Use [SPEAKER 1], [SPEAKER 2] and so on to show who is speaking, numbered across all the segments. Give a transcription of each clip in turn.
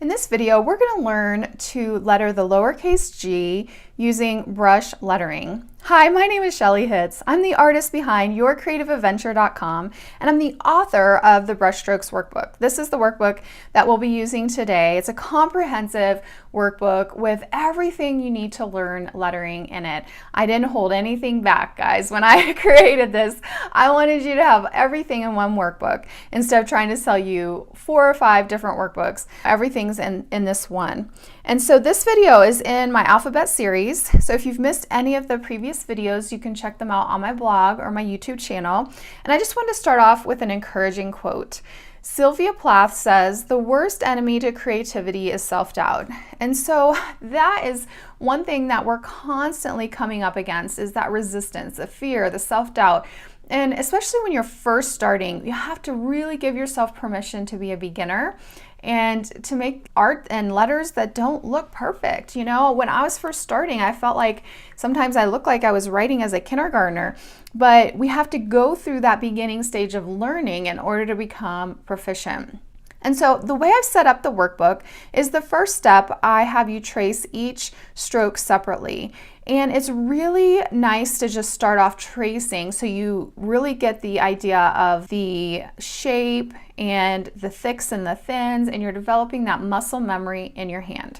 [SPEAKER 1] In this video, we're going to learn to letter the lowercase g using brush lettering. Hi, my name is Shelly Hitz. I'm the artist behind yourcreativeadventure.com, and I'm the author of the Brushstrokes workbook. This is the workbook that we'll be using today. It's a comprehensive workbook with everything you need to learn lettering in it. I didn't hold anything back, guys. When I created this, I wanted you to have everything in one workbook instead of trying to sell you 4 or 5 different workbooks. Everything's in this one. And so this video is in my alphabet series. So if you've missed any of the previous videos, you can check them out on my blog or my YouTube channel. And I just wanted to start off with an encouraging quote. Sylvia Plath says, "The worst enemy to creativity is self-doubt." And so that is one thing that we're constantly coming up against, is that resistance, the fear, the self-doubt. And especially when you're first starting, you have to really give yourself permission to be a beginner and to make art and letters that don't look perfect. You know, when I was first starting, I felt like sometimes I looked like I was writing as a kindergartner, but we have to go through that beginning stage of learning in order to become proficient. And so the way I've set up the workbook is the first step, I have you trace each stroke separately. And it's really nice to just start off tracing so you really get the idea of the shape and the thicks and the thins, and you're developing that muscle memory in your hand.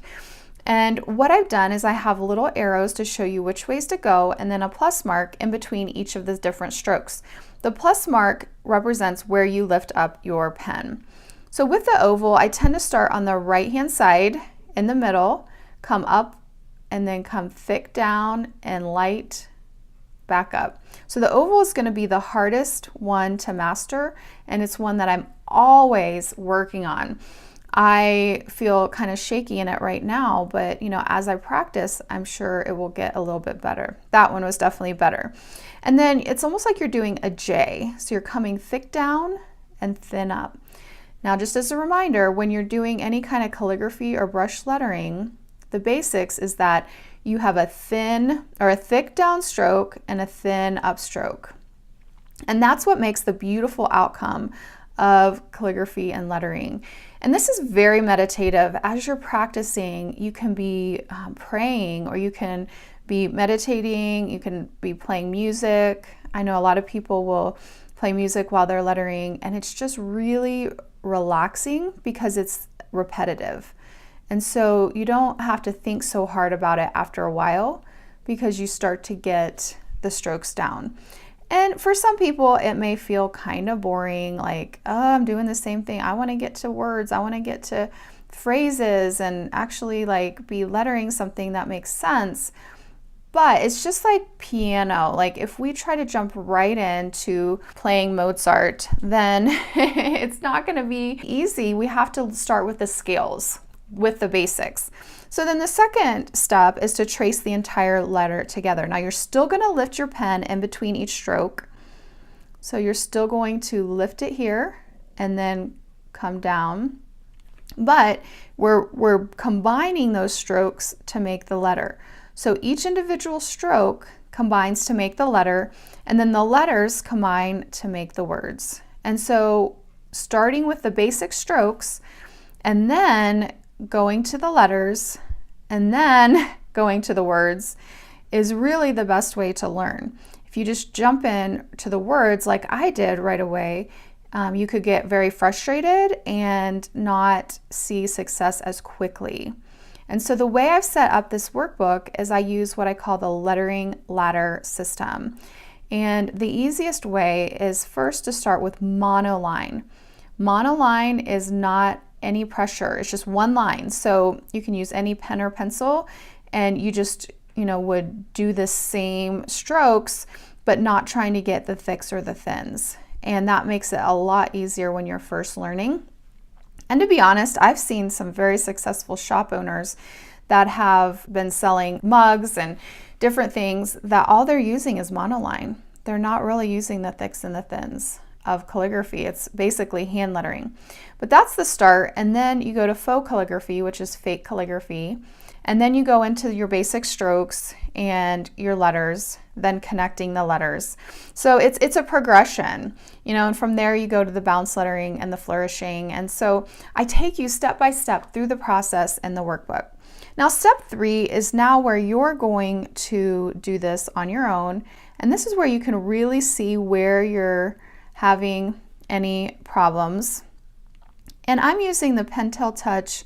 [SPEAKER 1] And what I've done is I have little arrows to show you which ways to go, and then a plus mark in between each of the different strokes. The plus mark represents where you lift up your pen. So with the oval, I tend to start on the right-hand side in the middle, come up, and then come thick down and light back up. So the oval is going to be the hardest one to master, and it's one that I'm always working on. I feel kind of shaky in it right now, but you know, as I practice, I'm sure it will get a little bit better. That one was definitely better. And then it's almost like you're doing a J. So you're coming thick down and thin up. Now, just as a reminder, when you're doing any kind of calligraphy or brush lettering, the basics is that you have a thin or a thick downstroke and a thin upstroke. And that's what makes the beautiful outcome of calligraphy and lettering. And this is very meditative. As you're practicing, you can be praying, or you can be meditating, you can be playing music. I know a lot of people will play music while they're lettering, and it's just really relaxing because it's repetitive. And so you don't have to think so hard about it after a while, because you start to get the strokes down. And for some people, it may feel kind of boring, like, oh, I'm doing the same thing. I want to get to words. I want to get to phrases and actually like be lettering something that makes sense. But it's just like piano. Like if we try to jump right into playing Mozart, then it's not going to be easy. We have to start with the scales, with the basics. So then the second step is to trace the entire letter together. Now you're still going to lift your pen in between each stroke. So you're still going to lift it here and then come down. But we're combining those strokes to make the letter. So each individual stroke combines to make the letter, and then the letters combine to make the words. And so starting with the basic strokes, and then going to the letters, and then going to the words is really the best way to learn. If you just jump in to the words like I did right away, you could get very frustrated and not see success as quickly. And so the way I've set up this workbook is I use what I call the lettering ladder system. And the easiest way is first to start with monoline. Monoline is not any pressure, it's just one line. So you can use any pen or pencil, and you just, would do the same strokes, but not trying to get the thicks or the thins. And that makes it a lot easier when you're first learning. And to be honest, I've seen some very successful shop owners that have been selling mugs and different things that all they're using is monoline. They're not really using the thicks and the thins. of calligraphy. It's basically hand lettering. But that's the start, and then you go to faux calligraphy, which is fake calligraphy, and then you go into your basic strokes and your letters, then connecting the letters. So it's a progression, you know, and from there you go to the bounce lettering and the flourishing. And so I take you step by step through the process in the workbook. Now, step 3 is now where you're going to do this on your own, and this is where you can really see where you're having any problems. And I'm using the Pentel Touch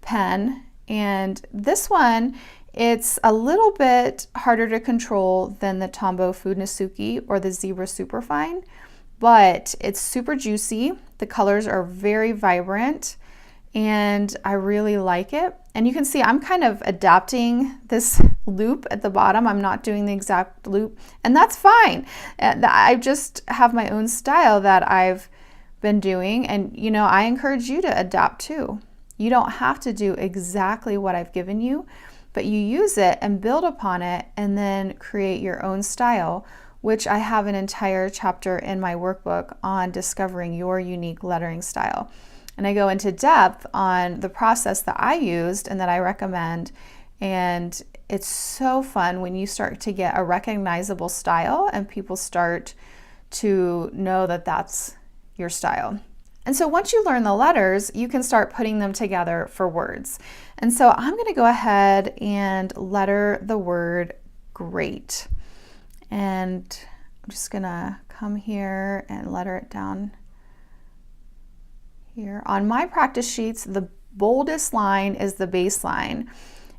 [SPEAKER 1] pen, and this one, it's a little bit harder to control than the Tombow Food Nasuki or the Zebra Superfine, but it's super juicy. The colors are very vibrant, and I really like it. And you can see I'm kind of adapting this loop at the bottom. I'm not doing the exact loop, and that's fine. I just have my own style that I've been doing, and you know, I encourage you to adapt too. You don't have to do exactly what I've given you, but you use it and build upon it and then create your own style, which I have an entire chapter in my workbook on discovering your unique lettering style. And I go into depth on the process that I used and that I recommend. And it's so fun when you start to get a recognizable style and people start to know that that's your style. And so once you learn the letters, you can start putting them together for words. And so I'm going to go ahead and letter the word great. And I'm just going to come here and letter it down here. On my practice sheets, the boldest line is the baseline.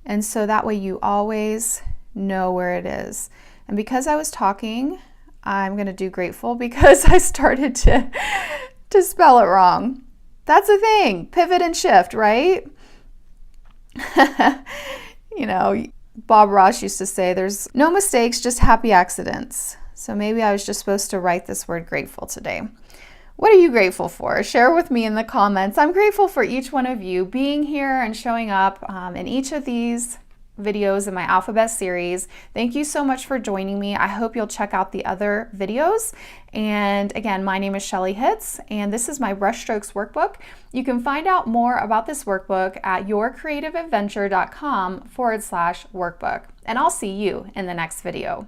[SPEAKER 1] And so that way you always know where it is. And because I was talking, I'm going to do grateful because I started to spell it wrong. That's a thing. Pivot and shift, right? You know, Bob Ross used to say there's no mistakes, just happy accidents. So maybe I was just supposed to write this word grateful today. What are you grateful for? Share with me in the comments. I'm grateful for each one of you being here and showing up in each of these videos in my alphabet series. Thank you so much for joining me. I hope you'll check out the other videos. And again, my name is Shelly Hitz, and this is my Brushstrokes workbook. You can find out more about this workbook at yourcreativeadventure.com/workbook. And I'll see you in the next video.